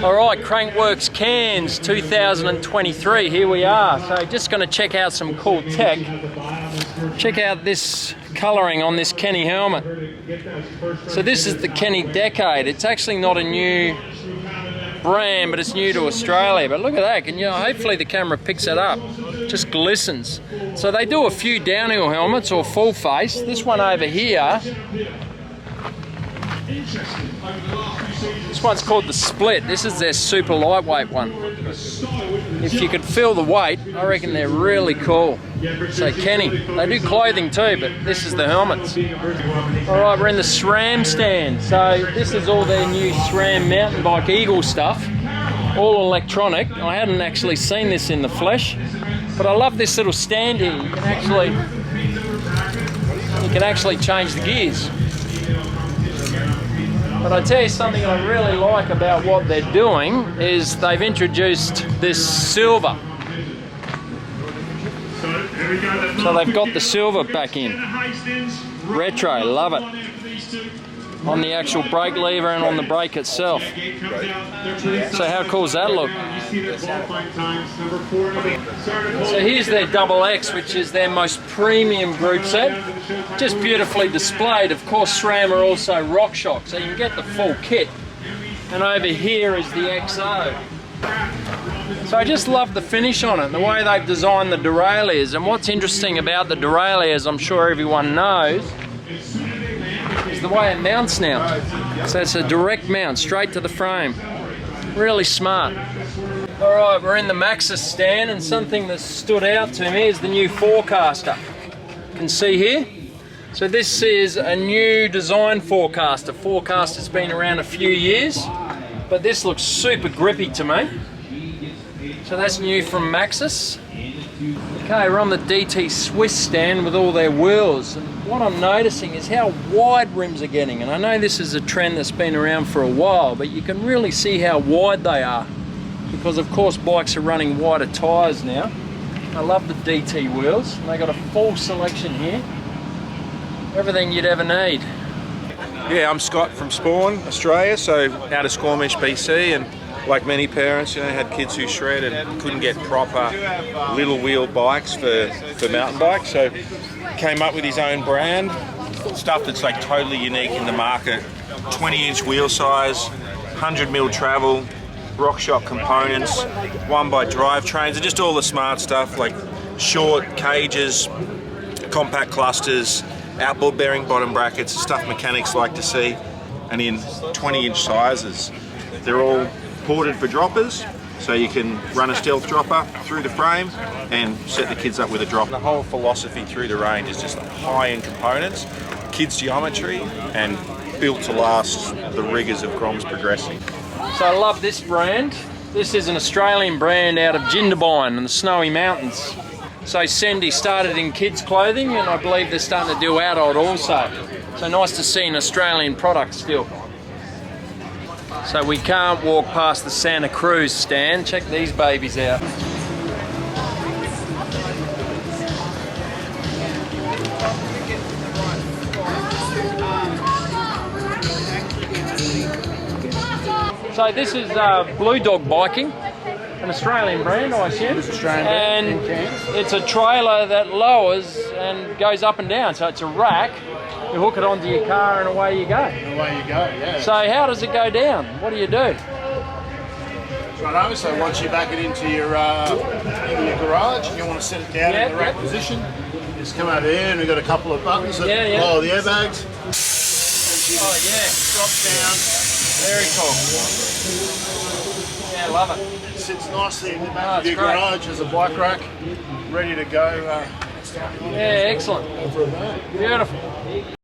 Alright, Crankworx Cairns 2023, here we are. So just going to check out some cool tech. Check out this colouring on this Kenny helmet. So this is the Kenny Decade. It's actually not a new brand, but it's new to Australia. But look at that, and hopefully the camera picks it up. Just glistens. So they do a few downhill helmets or full face. This one over here, this one's called the Split. This is their super lightweight one. If you could feel the weight, I reckon they're really cool. So Kenny, they do clothing too, but this is the helmets. Alright, we're in the SRAM stand. So this is all their new SRAM mountain bike Eagle stuff. All electronic. I hadn't actually seen this in the flesh, but I love this little stand here. You can actually change the gears. But I tell you something I really like about what they're doing is they've introduced this silver. So they've got the silver back in. Retro, love it. On the actual brake lever and on the brake itself. So how cool does that look? So here's their XX, which is their most premium group set. Just beautifully displayed. Of course, SRAM are also RockShox, so you can get the full kit. And over here is the XO. So I just love the finish on it, the way they've designed the derailleurs. And what's interesting about the derailleurs, I'm sure everyone knows, is the way it mounts now. So it's a direct mount straight to the frame. Really smart. Alright, we're in the Maxxis stand, and something that stood out to me is the new Forecaster. You can see here. So this is a new design Forecaster. Forecaster's been around a few years, but this looks super grippy to me. So that's new from Maxxis. Okay, we're on the DT Swiss stand with all their wheels, and what I'm noticing is how wide rims are getting. And I know this is a trend that's been around for a while, but you can really see how wide they are, because of course bikes are running wider tyres now. I love the DT wheels, and they got a full selection here. Everything you'd ever need. Yeah, I'm Scott from Spawn, Australia, so out of Squamish, BC, and like many parents, had kids who shred and couldn't get proper little wheel bikes for mountain bikes, so came up with his own brand, stuff that's like totally unique in the market. 20-inch wheel size, 100mm travel, RockShox components, one by drivetrains, and just all the smart stuff like short cages, compact clusters, outboard bearing bottom brackets, stuff mechanics like to see, and in 20-inch sizes. They're all ported for droppers, so you can run a stealth dropper through the frame and set the kids up with a drop. The whole philosophy through the range is just high-end components, kids geometry, and built to last the rigours of Grom's progressing. So I love this brand. This is an Australian brand out of Jindabyne in the Snowy Mountains. So Sendy started in kids clothing, and I believe they're starting to do adult also. So nice to see an Australian product still. So we can't walk past the Santa Cruz stand. Check these babies out. So this is Blue Dog Biking, an Australian brand, I assume. It's Australian and it's a trailer that lowers and goes up and down. So it's a rack. You hook it onto your car and away you go. And away you go, yeah. So how does it go down? What do you do? Righto, so once you back it into your garage and you want to set it down in the rack position, just come over here and we've got a couple of buttons that lower the airbags. Oh yeah, Drops down. very cool. Yeah, love it. It sits nicely in the back of your garage as a bike rack, ready to go. Yeah, excellent. Beautiful.